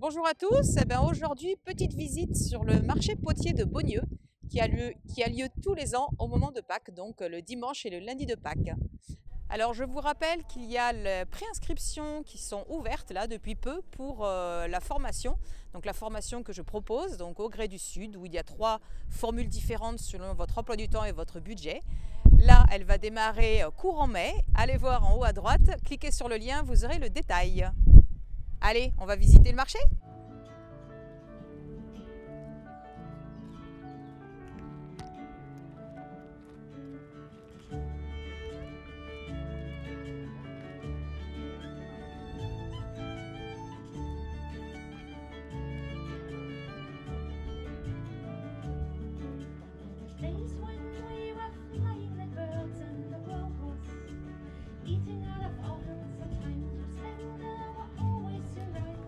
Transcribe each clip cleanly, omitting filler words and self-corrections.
Bonjour à tous. Aujourd'hui, petite visite sur le marché potier de Beaunieu qui a lieu tous les ans au moment de Pâques, donc le dimanche et le lundi de Pâques. Alors je vous rappelle qu'il y a les préinscriptions qui sont ouvertes là depuis peu pour la formation. Donc la formation que je propose, donc au Grès du Sud, où il y a 3 formules différentes selon votre emploi du temps et votre budget. Là, elle va démarrer courant mai. Allez voir en haut à droite, cliquez sur le lien, vous aurez le détail. Allez, on va visiter le marché? Days when we were flying like birds and the world was eating out of ovens. The times we spent there were always so nice.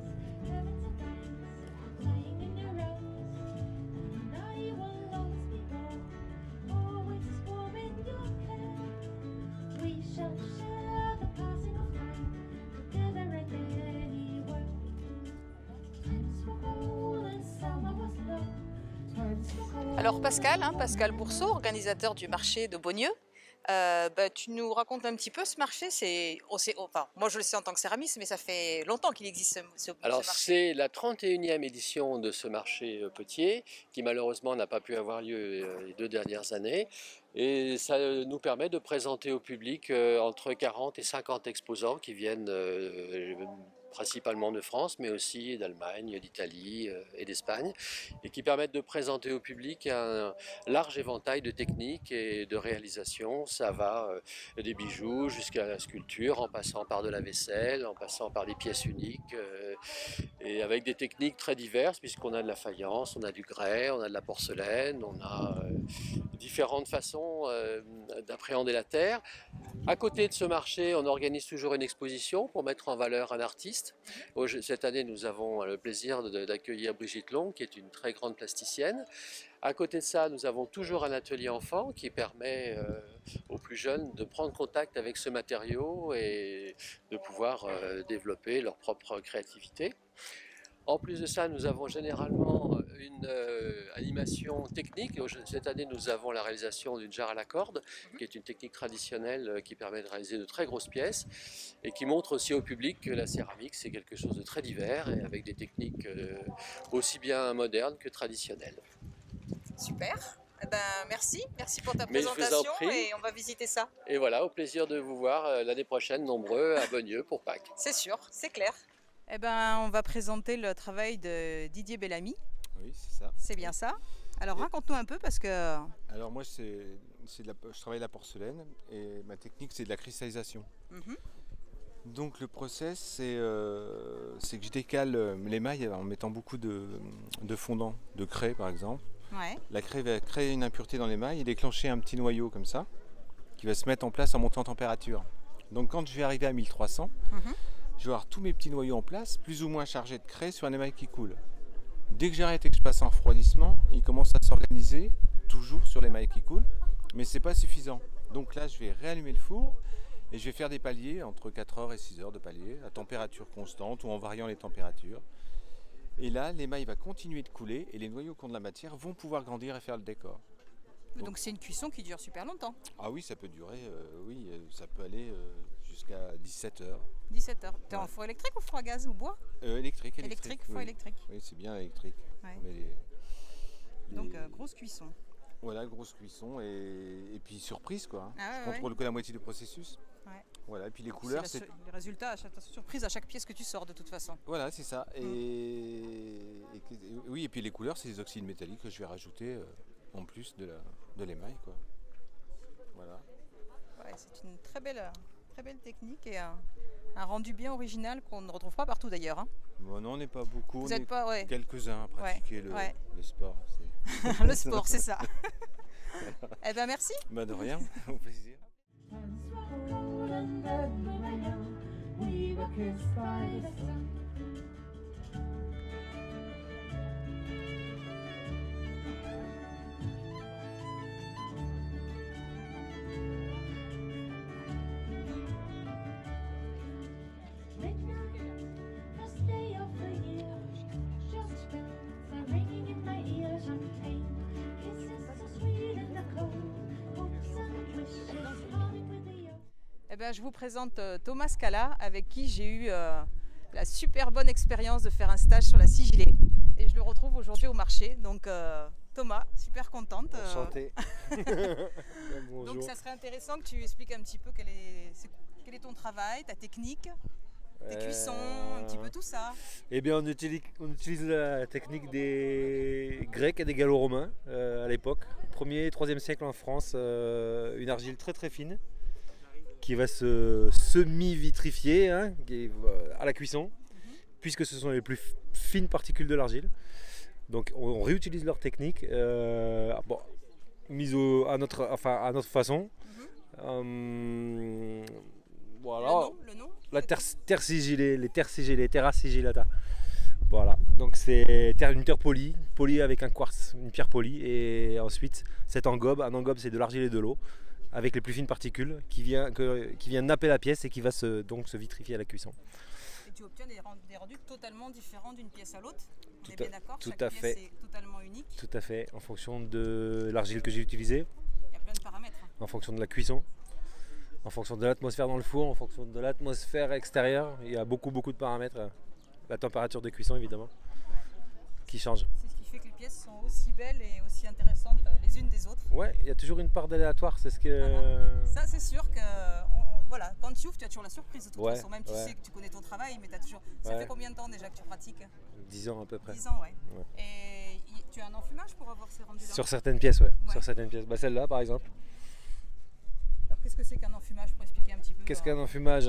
Heavens and times flying in your arms, and I will always be there, always as warm in your care. We shall share the passing of time together and anywhere. Times were cold and summer was long. Alors Pascal Bourseau, organisateur du marché de Beaunieu, tu nous racontes un petit peu ce marché. Enfin, moi je le sais en tant que céramiste, mais ça fait longtemps qu'il existe ce Alors marché. c'est la 31e édition de ce marché potier qui malheureusement n'a pas pu avoir lieu les 2 dernières années. Et ça nous permet de présenter au public entre 40 et 50 exposants qui viennent principalement de France, mais aussi d'Allemagne, d'Italie et d'Espagne, et qui permettent de présenter au public un large éventail de techniques et de réalisations. Ça va des bijoux jusqu'à la sculpture, en passant par de la vaisselle, en passant par des pièces uniques, et avec des techniques très diverses, puisqu'on a de la faïence, on a du grès, on a de la porcelaine, on a différentes façons d'appréhender la terre. À côté de ce marché, on organise toujours une exposition pour mettre en valeur un artiste. Cette année, nous avons le plaisir d'accueillir Brigitte Long, qui est une très grande plasticienne. À côté de ça, nous avons toujours un atelier enfant qui permet aux plus jeunes de prendre contact avec ce matériau et de pouvoir développer leur propre créativité. En plus de ça, nous avons généralement une animation technique. Cette année, nous avons la réalisation d'une jarre à la corde, qui est une technique traditionnelle qui permet de réaliser de très grosses pièces et qui montre aussi au public que la céramique, c'est quelque chose de très divers et avec des techniques aussi bien modernes que traditionnelles. Super. Merci pour ta Mais je vous en présentation prie. et on va visiter ça. Et voilà, au plaisir de vous voir l'année prochaine nombreux à Beaunieu pour Pâques. C'est sûr, c'est clair. On va présenter le travail de Didier Bellamy. Oui, c'est ça. C'est bien ça. Alors raconte-nous un peu parce que... Alors moi, je travaille la porcelaine et ma technique, c'est de la cristallisation. Mhm. Donc le process, c'est que je décale l'émail en mettant beaucoup de fondant, de craie par exemple. Ouais. La craie va créer une impureté dans l'émail et déclencher un petit noyau comme ça, qui va se mettre en place en montant en température. Donc quand je vais arriver à 1300, je vais avoir tous mes petits noyaux en place, plus ou moins chargés de craie sur un émail qui coule. Dès que j'arrête et que je passe en refroidissement, il commence à s'organiser, toujours sur l'émail qui coule, mais c'est pas suffisant. Donc là, je vais réallumer le four et je vais faire des paliers, entre 4 heures et 6 heures de paliers, à température constante ou en variant les températures. Et là, l'émail va continuer de couler et les noyaux qui ont de la matière vont pouvoir grandir et faire le décor. Donc c'est une cuisson qui dure super longtemps. Ah oui, ça peut durer, ça peut aller jusqu'à 17 heures. 17 heures. T'es en Ouais. four électrique ou four à gaz ou bois? Électrique. Four Oui. électrique. Oui, c'est bien électrique. Ouais. Mais Donc grosse cuisson. Voilà, grosse cuisson et puis surprise quoi. Hein. Ah ouais, Je contrôle que la moitié du processus. Ouais. Voilà, et puis les couleurs, c'est Les résultats, surprise à chaque pièce que tu sors de toute façon. voilà, c'est ça. Oui, et puis les couleurs, c'est des oxydes métalliques que je vais rajouter en plus de l'émail quoi. Voilà. Ouais, c'est une très belle technique et un rendu bien original qu'on ne retrouve pas partout d'ailleurs. Hein. Bon, non, on n'est pas beaucoup, Vous on n'êtes est pas, ouais. quelques-uns à pratiquer ouais. le sport. Le sport, c'est ça. Merci. Bah de rien, au plaisir. Times were cold and then we were young. We were kissed by the sun. Midnight, first day of the year. ben, je vous présente Thomas Scala, avec qui j'ai eu la super bonne expérience de faire un stage sur la sigillée. Et je le retrouve aujourd'hui au marché. Donc Thomas, super contente. Enchanté. Bonjour. Donc ça serait intéressant que tu expliques un petit peu quel est ton travail, ta technique, tes cuissons, un petit peu tout ça. Eh bien, on utilise la technique des Grecs et des Gallo-Romains à l'époque. 1er et 3e siècle en France, une argile très très fine qui va se semi-vitrifier hein, à la cuisson, puisque ce sont les plus fines particules de l'argile. Donc on réutilise leur technique, mise à notre façon. Voilà. Le nom La terre sigillée, les terres sigillées, terra sigillata. Voilà, donc c'est une terre polie avec un quartz, une pierre polie, et ensuite cet engobe, un engobe c'est de l'argile et de l'eau, avec les plus fines particules qui vient napper la pièce et qui va donc se vitrifier à la cuisson. Et tu obtiens des rendus totalement différents d'une pièce à l'autre. On est bien d'accord, tout chaque à pièce fait. est totalement unique. Tout à fait, en fonction de l'argile que j'ai utilisée, Il y a plein de paramètres. en fonction de la cuisson, en fonction de l'atmosphère dans le four, en fonction de l'atmosphère extérieure. Il y a beaucoup de paramètres. La température de cuisson évidemment, qui change. C'est ce qui fait que les pièces sont aussi belles et aussi intéressantes les unes des autres. Ouais, il y a toujours une part d'aléatoire, c'est ce que... Ça c'est sûr que voilà, quand tu ouvres, tu as toujours la surprise de toute Ouais, façon. Même tu ouais. sais que tu connais ton travail, mais tu as toujours... Ça Ouais. fait combien de temps déjà que tu pratiques? 10 ans à peu près. 10 ans, ouais. Ouais. Et tu as un enfumage pour avoir ces rendus-là? Sur certaines pièces, ouais. Ouais. Sur certaines pièces. Bah, celle-là par exemple. Alors qu'est-ce que c'est qu'un enfumage pour expliquer un petit peu? Qu'est-ce qu'un enfumage?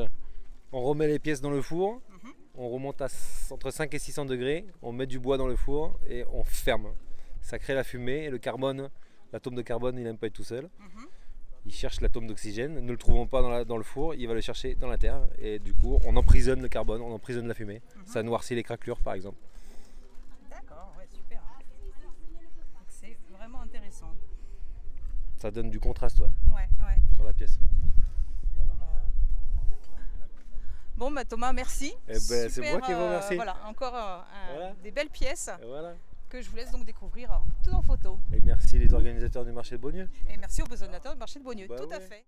On remet les pièces dans le four, Mhm. on remonte à entre 5 et 600 degrés, on met du bois dans le four et on ferme. Ça crée la fumée et le carbone, l'atome de carbone, il n'aime pas être tout seul. Mhm. Il cherche l'atome d'oxygène, nous ne le trouvons pas dans le four, il va le chercher dans la terre et du coup on emprisonne le carbone, on emprisonne la fumée. Ça noircit les craquelures par exemple. D'accord, ouais, super. Donc c'est vraiment intéressant. Ça donne du contraste ouais, Ouais. sur la pièce. Bon, bah Thomas, merci. Eh ben, c'est Super, moi qui vous remercie. Voilà, encore Voilà. des belles pièces Et voilà. que je vous laisse donc découvrir tout en photo. Et merci les organisateurs du marché de Beaunieu. Et merci aux besognateurs du marché de Beaunieu. Bah Tout à ouais. fait.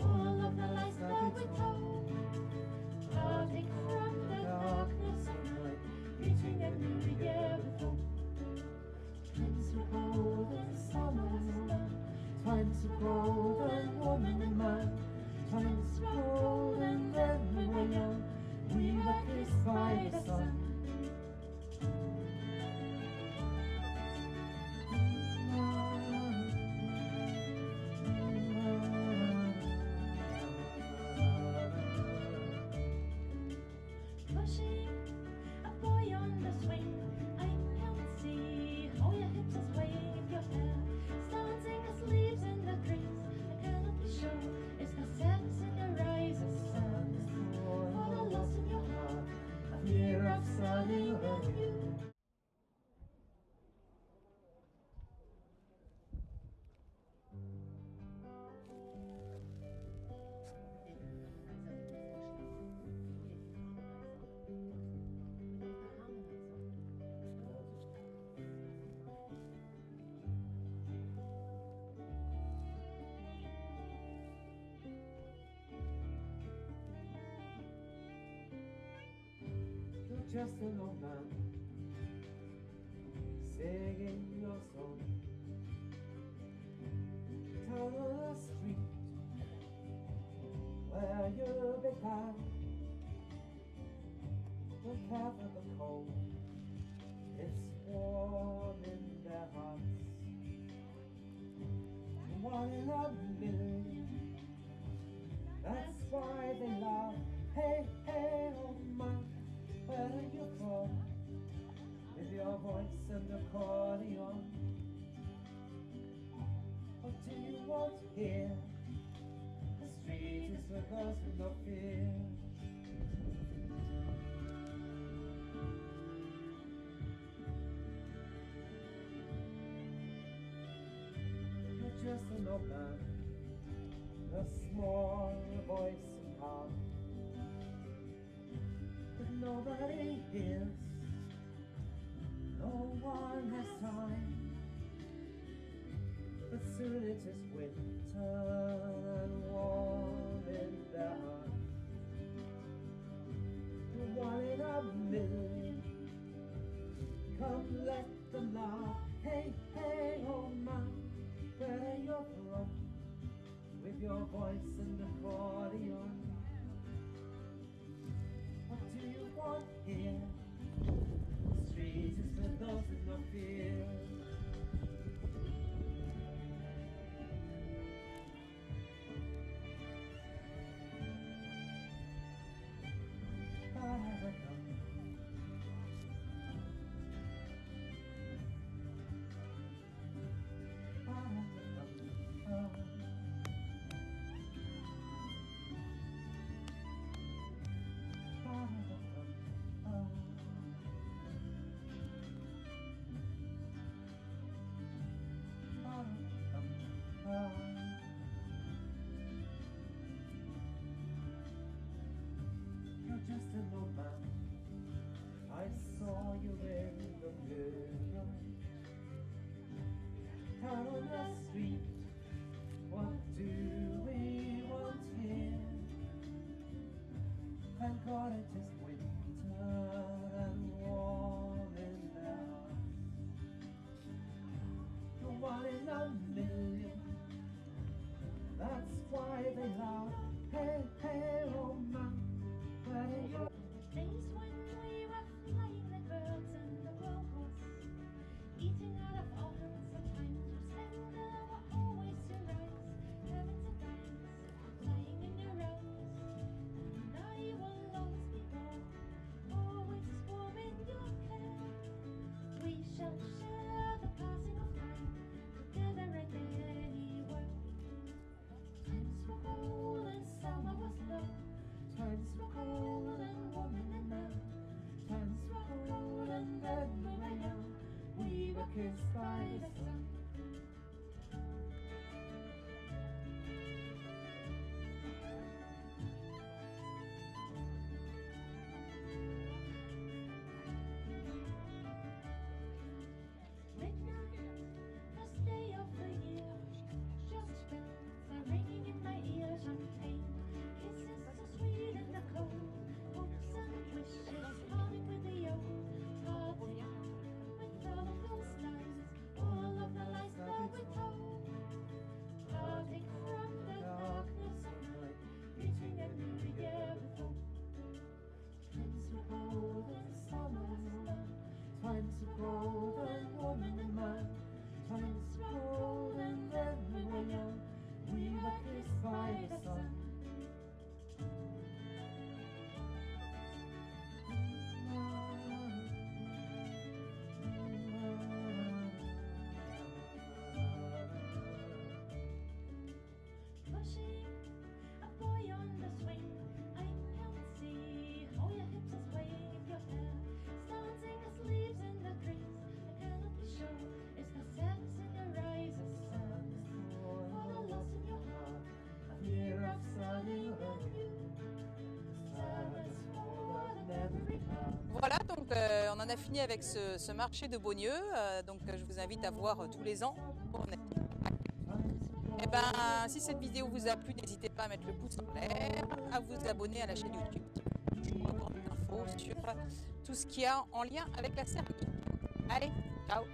All of the lies that we told, parting from the darkness of night, reaching a new year with hope. Times were golden, summer was done. Times were golden, woman and man. Times were golden, then we were young. We were kissed by the sun. Pushing a boy on the swing, I can see how your hips are swaying, your hair starting as leaves in the trees. I cannot be sure it's the sadness in your eyes, a sadness for the loss in your heart, a fear of starting anew. You're just an old man singing your song down on the street where you began. Don't care for the cold, it's warm in their hearts. One in a million, that's why they laugh. Hey, hey, old man, where do you from? With your voice and accordion, what do you want to hear? The street is for those with no fear. You're just an old man, a small voice and heart, but nobody hears. No one has time, but soon it is winter and warm in their heart. One in a million, come let them laugh. Hey, hey, oh man, where you're from, with your voice and accordion. What do you want here? The street is for those with no fear. You're just an old man. I saw you in the mirror. Down on the street, what do we want here? Thank God it is winter and warm in their hearts. You're one in a million, that's why they laugh. Hey, hey, oh man, where are you? Days when we were flying like birds and the world was eating out of ovens. Sometimes we spend our always too nice, having to dance, lying in your arms. And I will always be born, always warm in your care. We shall share the passing of time together and anywhere. Times were cold and summer was long. Times were cold and warm and now. Times were cold and then we were young. We were kissed by the sun. Midnight, first day of the year. Just bells are ringing in my ears. Champagne kisses so sweet in the cold. Hopes and wishes parting with the old. Parting with all of those lies, all of the lies that we told. Parting from the darkness of night, reaching a new year with hope. Times were cold and summer was long. Times were cold and warm in the mind. Times were cold and then we were young. We were kissed by the sun. Pushing a boy on the swing, I can see how your hips are swaying in your hair. Starting as leaves in the trees, I cannot be sure. It's the sadness in your eyes, a sadness for the loss in your heart, a fear of starting anew. Sadness for the every part. Voilà, donc on en a fini avec ce marché de Beaunieu. Donc je vous invite à voir tous les ans. Et ben, si cette vidéo vous a plu, n'hésitez pas à mettre le pouce en l'air, à vous abonner à la chaîne YouTube. Toujours encore des infos sur tout ce qu'il y a en lien avec la cérémonie. Allez, ciao!